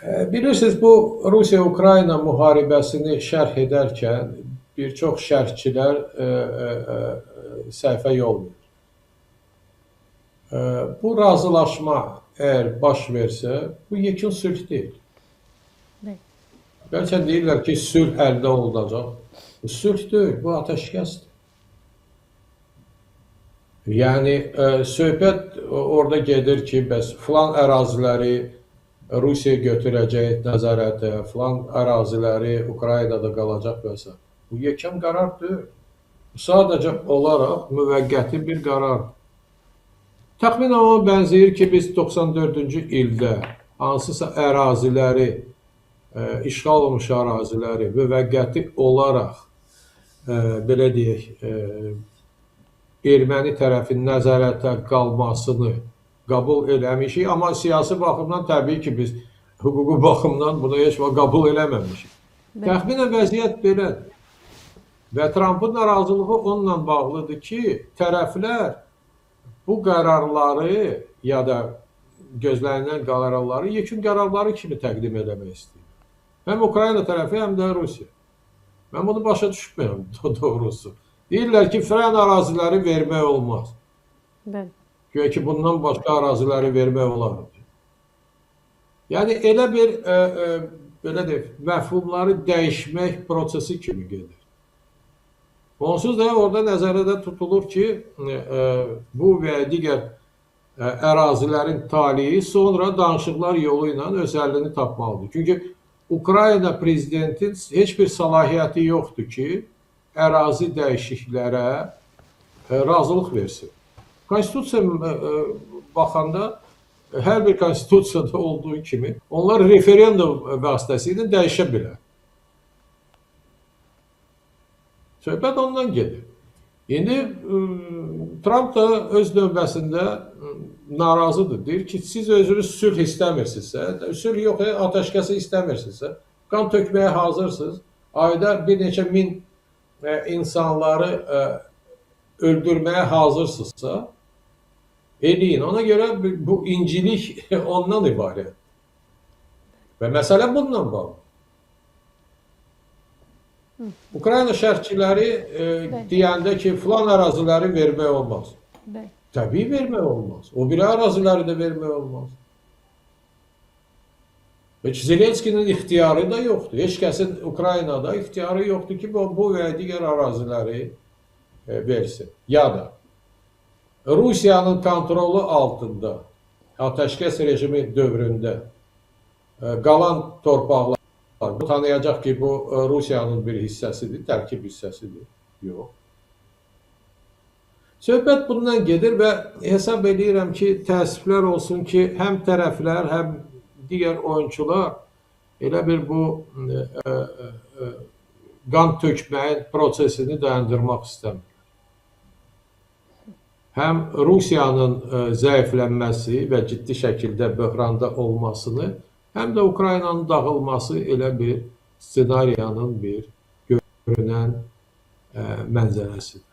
Bilirsiniz, bu Rusiya-Ukrayna müharibəsini şərh edərkən bir çox şərhçilər səhvə yol verir. Bu razılaşma əgər baş versə, bu yekun sülh deyil. Bəlkə deyirlər ki, sülh əldə olunacaq. Bu sülh deyil, bu ateşkəsdir. Yəni, söhbət orada gedir ki, bəs filan əraziləri Rusiya götürəcək nəzarətə, filan əraziləri Ukraynada qalacaq və s. Bu yekun qərar deyil. Bu sadəcə olaraq müvəqqəti bir qərardır. Təxminən ona bənzəyir ki, biz 94-cü ildə hansısa əraziləri, işğal olmuş əraziləri müvəqqəti olaraq, belə deyək, erməni tərəfinin nəzarətə qalmasını qəbul eləmişik, amma siyasi baxımdan təbii ki, biz hüquqi baxımdan bunu heç vaxt qəbul eləməmişik. Təxminən vəziyyət belədir. Və Trumpın narazılığı onunla bağlıdır ki, tərəflər bu qərarları ya da gözlənilən qərarları yekun qərarları kimi təqdim eləmək istəyir. Həm Ukrayna tərəfi, həm də Rusiya. Mən bunu başa düşmürəm doğrusu. Deyirlər ki, filan əraziləri vermək olmaz. Güya ki, bundan başqa əraziləri vermək olar. Yəni, elə bir, belə deyək, məfhumları dəyişmək prosesi kimi gedir. Onsuz da orada nəzərdə tutulur ki, bu və digər ərazilərin taliyi sonra danışıqlar yolu ilə öz həllini tapmalıdır. Çünki Ukrayna prezidentinin heç bir səlahiyyəti yoxdur ki, ərazi dəyişiklərə razılıq versin. Konstitusiya baxanda, hər bir konstitusiyada olduğu kimi, onlar referendum vasitəsilə dəyişə bilər. Söhbət ondan gedir. İndi Trump da öz növbəsində narazıdır. Deyir ki, siz özünüz sülh istəmirsinizsə, sülh yox, ateşkəsi istəmirsinizsə, qan tökməyə hazırsınız, ayda bir neçə min insanları öldürməyə hazırsınızsa, eləyin. Ona görə bu incilik ondan ibarət. Və məsələ bununla bağlı. Ukrayna şərhçiləri deyəndə ki, filan əraziləri vermək olmaz. Təbii vermək olmaz. O biri əraziləri də vermək olmaz. Heç Zelenskinin ixtiyarı da yoxdur. Heç kəsin Ukraynada ixtiyarı yoxdur ki, bu və digər əraziləri versin. Ya da Rusiyanın kontrolu altında ateşkəs rejimi dövründə qalan torpaqlar bu tanıyacaq ki, bu Rusiyanın bir hissəsidir, tərkib hissəsidir. Yox. Söhbət bundan gedir və hesab edirəm ki, təəssüflər olsun ki, həm tərəflər, həm digər oyunçular elə bir bu qan tökməyin prosesini dayandırmaq istəmir. Həm Rusiyanın zəiflənməsi və ciddi şəkildə böhranda olmasını, həm də Ukraynanın dağılması elə bir ssenariyanın bir görünən mənzərəsidir.